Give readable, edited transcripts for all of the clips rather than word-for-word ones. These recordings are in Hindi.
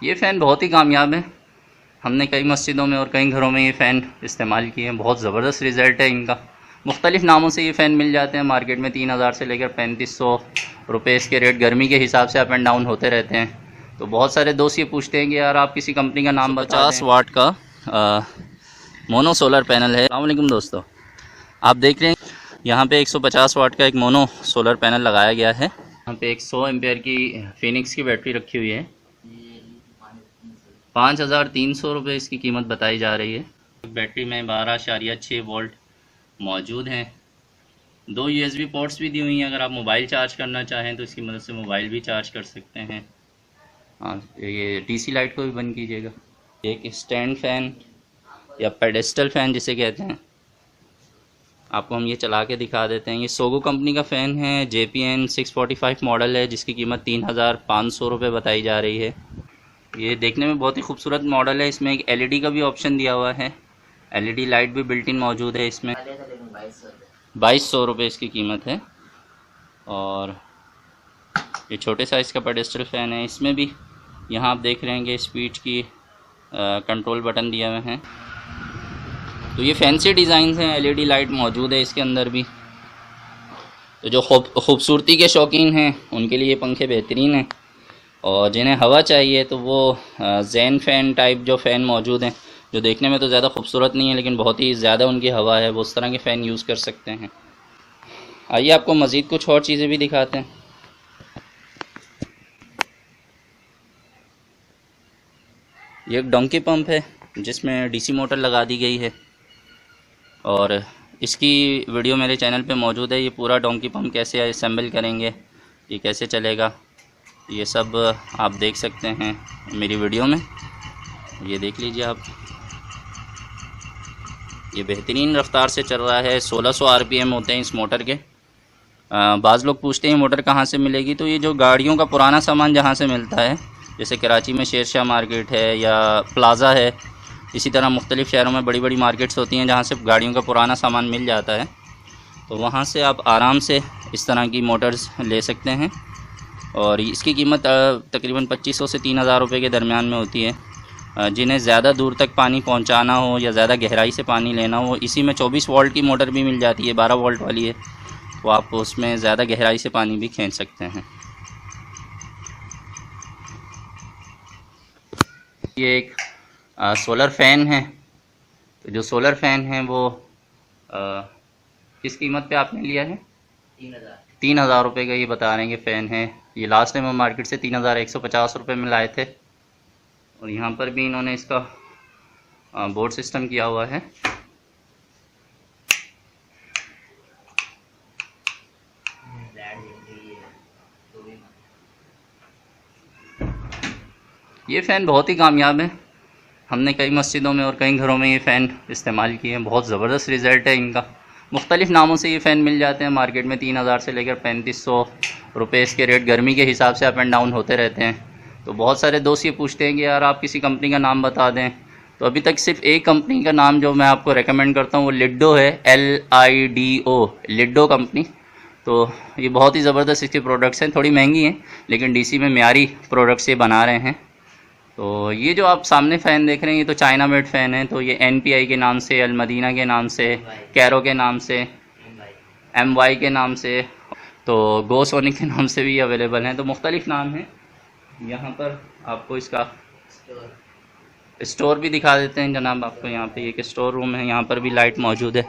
ये फ़ैन बहुत ही कामयाब है। हमने कई मस्जिदों में और कई घरों में ये फ़ैन इस्तेमाल किए हैं। बहुत ज़बरदस्त रिज़ल्ट है इनका। मुख्तलिफ़ नामों से ये फ़ैन मिल जाते हैं मार्केट में। 3000 से लेकर 3500 रुपये इसके रेट गर्मी के हिसाब से अप एंड डाउन होते रहते हैं। तो बहुत सारे दोस्त ये पूछते हैं कि यार आप किसी कंपनी का नाम बता दें। 150 वाट का मोनो सोलर पैनल है। अस्सलाम वालेकुम दोस्तों, आप देख रहे हैं यहाँ पे 150 वाट का एक मोनो सोलर पैनल लगाया गया है। यहाँ पे एक 100 एम्पेयर की फिनिक्स की बैटरी रखी हुई है। 5300 रुपये इसकी कीमत बताई जा रही है। बैटरी में 12.6 वोल्ट मौजूद हैं। 2 USB पोर्ट्स भी दी हुई हैं। अगर आप मोबाइल चार्ज करना चाहें तो इसकी मदद से मोबाइल भी चार्ज कर सकते हैं। हाँ, ये DC लाइट को भी बंद कीजिएगा। एक स्टैंड फ़ैन या पेडेस्टल फ़ैन जिसे कहते हैं, आपको हम ये चला के दिखा देते हैं। ये सोगो कंपनी का फ़ैन है। JPN 645 मॉडल है, जिसकी कीमत 3500 रुपये बताई जा रही है। ये देखने में बहुत ही खूबसूरत मॉडल है। इसमें एक LED का भी ऑप्शन दिया हुआ है। LED लाइट भी बिल्ट इन मौजूद है इसमें। 2200 रुपये इसकी कीमत है। और ये छोटे साइज़ का पेडेस्टल फ़ैन है। इसमें भी यहाँ आप देख रहे हैं कि स्पीड की कंट्रोल बटन दिए हुए हैं। तो ये फैंसी डिज़ाइन हैं। LED लाइट मौजूद है इसके अंदर भी। तो जो खूबसूरती के शौकीन हैं उनके लिए पंखे बेहतरीन हैं, और जिन्हें हवा चाहिए तो वो जैन फ़ैन टाइप जो फ़ैन मौजूद हैं, जो देखने में तो ज़्यादा खूबसूरत नहीं है लेकिन बहुत ही ज़्यादा उनकी हवा है, वो उस तरह के फ़ैन यूज़ कर सकते हैं। आइए आपको मज़ीद कुछ और चीज़ें भी दिखाते हैं। ये एक डोंकी पंप है जिसमें DC मोटर लगा दी गई है, और इसकी वीडियो मेरे चैनल पे मौजूद है। ये पूरा डोंकी पंप कैसे असेंबल करेंगे, ये कैसे चलेगा, ये सब आप देख सकते हैं मेरी वीडियो में। ये देख लीजिए आप। ये बेहतरीन रफ्तार से चल रहा है। 1600 RPM होते हैं इस मोटर के। बाज़ लोग पूछते हैं मोटर कहाँ से मिलेगी, तो ये जो गाड़ियों का पुराना सामान जहाँ से मिलता है, जैसे कराची में शेरशाह मार्केट है या प्लाज़ा है, इसी तरह मुख्तलिफ़ शहरों में बड़ी बड़ी मार्केट्स होती हैं जहाँ से गाड़ियों का पुराना सामान मिल जाता है। तो वहाँ से आप आराम से इस तरह की मोटर्स ले सकते हैं, और इसकी कीमत तकरीबन 2500 से 3000 रुपये के दरमियान में होती है। जिन्हें ज़्यादा दूर तक पानी पहुँचाना हो या ज़्यादा गहराई से पानी लेना हो, इसी में 24 वोल्ट की मोटर भी मिल जाती है, 12 वोल्ट वाली है, तो आप उसमें ज़्यादा गहराई से पानी भी खींच सकते हैं। ये एक सोलर फ़ैन है। तो जो सोलर फ़ैन है वो किस कीमत पे आपने लिया है? 3000 रुपये का ये बता रहे हैं कि फ़ैन है। ये लास्ट टाइम हम मार्केट से 3150 रुपये में लाए थे। और यहाँ पर भी इन्होंने इसका बोर्ड सिस्टम किया हुआ है। ये फ़ैन बहुत ही कामयाब है। हमने कई मस्जिदों में और कई घरों में ये फ़ैन इस्तेमाल किए हैं। बहुत ज़बरदस्त रिज़ल्ट है इनका। मुख्तलिफ़ नामों से ये फ़ैन मिल जाते हैं मार्केट में। 3000 से लेकर 3500 रुपये इसके रेट गर्मी के हिसाब से अप एंड डाउन होते रहते हैं। तो बहुत सारे दोस्त ये पूछते हैं कि यार आप किसी कंपनी का नाम बता दें। तो अभी तक सिर्फ एक कंपनी का नाम जो मैं आपको रेकमेंड करता हूँ वो लिड्डो है। LIDO, Lido company. तो ये बहुत ही ज़बरदस्त इसके प्रोडक्ट्स हैं। थोड़ी महंगी हैं लेकिन DC में म्यारी प्रोडक्ट्स ये बना रहे हैं। तो ये जो आप सामने फ़ैन देख रहे हैं ये तो चाइना मेड फ़ैन है। तो ये NPI के नाम से, अलमदीना के नाम से, कैरो के नाम से, MY के नाम से, तो गोसोनिक के नाम से भी अवेलेबल हैं। तो मुख्तलिफ़ नाम हैं। यहाँ पर आपको इसका स्टोर भी दिखा देते हैं जनाब। आपको यहाँ पे एक स्टोर रूम है, यहाँ पर भी लाइट मौजूद है।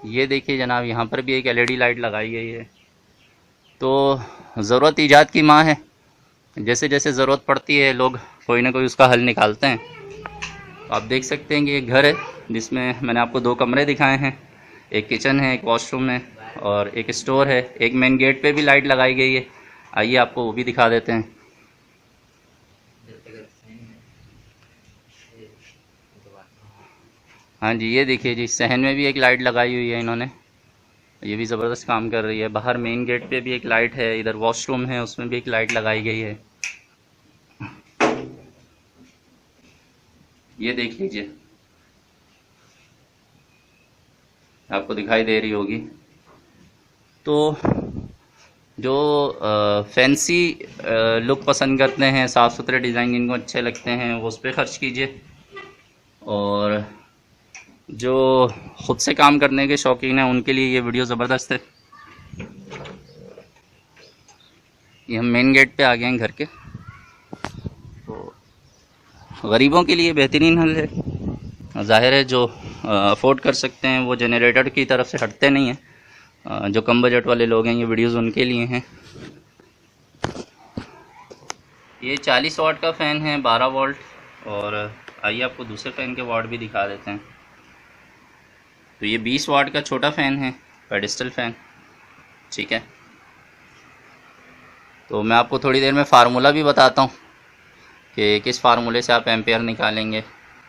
ये देखिए जनाब, यहाँ पर भी एक LED लाइट लगाई गई है। तो ज़रूरत ईजाद की माँ है। जैसे जैसे ज़रूरत पड़ती है लोग कोई ना कोई उसका हल निकालते हैं। तो आप देख सकते हैं कि एक घर है जिसमें मैंने आपको 2 कमरे दिखाए हैं। एक किचन है, एक वॉशरूम है और एक स्टोर है। एक मेन गेट पे भी लाइट लगाई गई है। आइए आपको वो भी दिखा देते हैं। हाँ जी, ये देखिए जी, सहन में भी एक लाइट लगाई हुई है इन्होंने। ये भी ज़बरदस्त काम कर रही है। बाहर मेन गेट पे भी एक लाइट है। इधर वॉशरूम है, उसमें भी एक लाइट लगाई गई है। ये देख लीजिए, आपको दिखाई दे रही होगी। तो जो फैंसी लुक पसंद करते हैं, साफ़ सुथरे डिज़ाइन इनको अच्छे लगते हैं, वो उस पर ख़र्च कीजिए। और जो ख़ुद से काम करने के शौकीन हैं उनके लिए ये वीडियो ज़बरदस्त है। ये हम मेन गेट पे आ गए हैं घर के। तो गरीबों के लिए बेहतरीन हल है। ज़ाहिर है जो अफोर्ड कर सकते हैं वो जनरेटर की तरफ से हटते नहीं हैं। जो कम बजट वाले लोग हैं ये वीडियोस उनके लिए हैं। ये 40 वाट का फ़ैन है, 12 वोल्ट। और आइए आपको दूसरे फ़ैन के वाट भी दिखा देते हैं। तो ये 20 वाट का छोटा फ़ैन है, पेडिस्टल फ़ैन, ठीक है। तो मैं आपको थोड़ी देर में फार्मूला भी बताता हूँ कि किस फार्मूले से आप एम्पेयर निकालेंगे।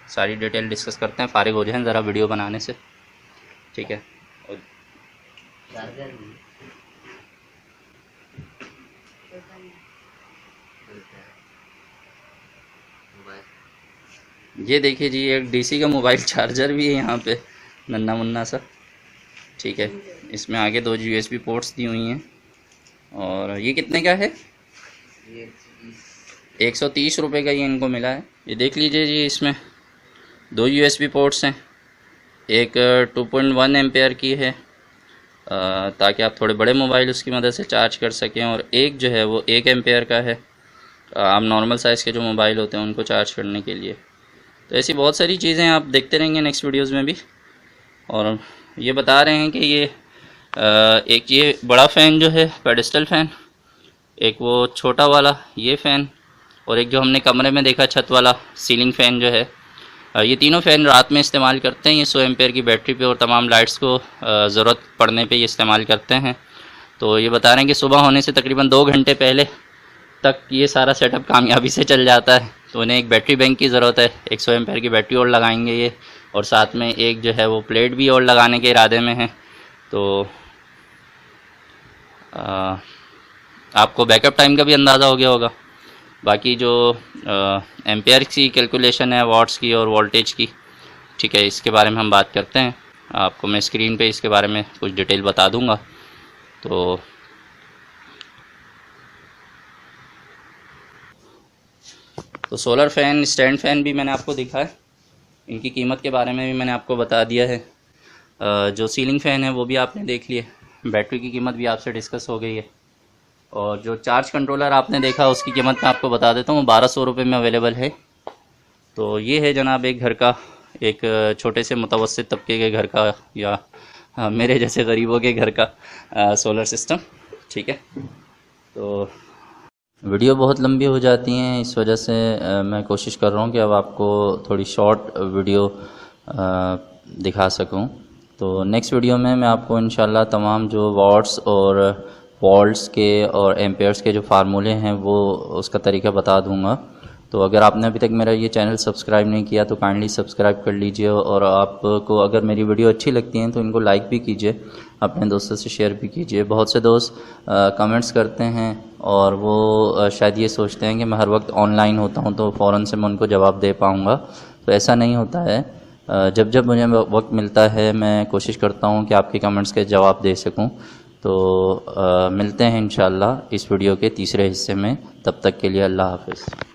सारी डिटेल डिस्कस करते हैं, फारिग हो जाए ज़रा वीडियो बनाने से, ठीक है। ये देखिए जी, एक डीसी का मोबाइल चार्जर भी है यहाँ पे, नन्ना मुन्ना सा, ठीक है। इसमें आगे 2 यूएसबी पोर्ट्स दी हुई हैं। और ये कितने का है? 130 रुपये का ये इनको मिला है। ये देख लीजिए जी, इसमें 2 यूएसबी पोर्ट्स हैं। एक 2.1 एम्पेयर की है ताकि आप थोड़े बड़े मोबाइल उसकी मदद से चार्ज कर सकें, और एक जो है वो 1 एम्पेयर का है, आप नॉर्मल साइज़ के जो मोबाइल होते हैं उनको चार्ज करने के लिए। तो ऐसी बहुत सारी चीज़ें आप देखते रहेंगे नेक्स्ट वीडियोज़ में भी। और ये बता रहे हैं कि ये एक ये बड़ा फ़ैन जो है पेडिस्टल फ़ैन, एक वो छोटा वाला ये फ़ैन, और एक जो हमने कमरे में देखा छत वाला सीलिंग फ़ैन जो है, ये तीनों फ़ैन रात में इस्तेमाल करते हैं। ये 100 एम्पेयर की बैटरी पे और तमाम लाइट्स को ज़रूरत पड़ने पे ये इस्तेमाल करते हैं। तो ये बता रहे हैं कि सुबह होने से तकरीबन 2 घंटे पहले तक ये सारा सेटअप कामयाबी से चल जाता है। तो उन्हें एक बैटरी बैंक की ज़रूरत है, एक 100 एम्पेयर की बैटरी और लगाएंगे ये, और साथ में एक जो है वो प्लेट भी और लगाने के इरादे में है। तो आपको बैकअप टाइम का भी अंदाज़ा हो गया होगा। बाकी जो एम्पेयर की कैलकुलेशन है, वाट्स की और वोल्टेज की, ठीक है, इसके बारे में हम बात करते हैं। आपको मैं स्क्रीन पे इसके बारे में कुछ डिटेल बता दूंगा। तो सोलर फ़ैन, स्टैंड फ़ैन भी मैंने आपको दिखा है, इनकी कीमत के बारे में भी मैंने आपको बता दिया है। जो सीलिंग फ़ैन है वो भी आपने देख लिए, बैटरी की कीमत भी आपसे डिस्कस हो गई है। और जो चार्ज कंट्रोलर आपने देखा उसकी कीमत मैं आपको बता देता हूँ, 1200 रुपये में अवेलेबल है। तो ये है जनाब एक घर का, एक छोटे से मुतवस्सित तबके के घर का, या मेरे जैसे गरीबों के घर का सोलर सिस्टम, ठीक है। तो वीडियो बहुत लंबी हो जाती हैं, इस वजह से मैं कोशिश कर रहा हूँ कि अब आपको थोड़ी शॉर्ट वीडियो दिखा सकूँ। तो नेक्स्ट वीडियो में मैं आपको इंशाल्लाह तमाम जो वाट्स और वोल्ट्स के और एम्पेयर्स के जो फार्मूले हैं वो उसका तरीका बता दूंगा। तो अगर आपने अभी तक मेरा ये चैनल सब्सक्राइब नहीं किया तो काइंडली सब्सक्राइब कर लीजिए, और आपको अगर मेरी वीडियो अच्छी लगती हैं तो इनको लाइक भी कीजिए, अपने दोस्तों से शेयर भी कीजिए। बहुत से दोस्त कमेंट्स करते हैं और वो शायद ये सोचते हैं कि मैं हर वक्त ऑनलाइन होता हूँ तो फ़ौरन से मैं उनको जवाब दे पाऊँगा। तो ऐसा नहीं होता है। जब जब मुझे वक्त मिलता है मैं कोशिश करता हूँ कि आपके कमेंट्स के जवाब दे सकूँ। तो मिलते हैं इंशाल्लाह इस वीडियो के तीसरे हिस्से में। तब तक के लिए अल्लाह हाफ़िज़।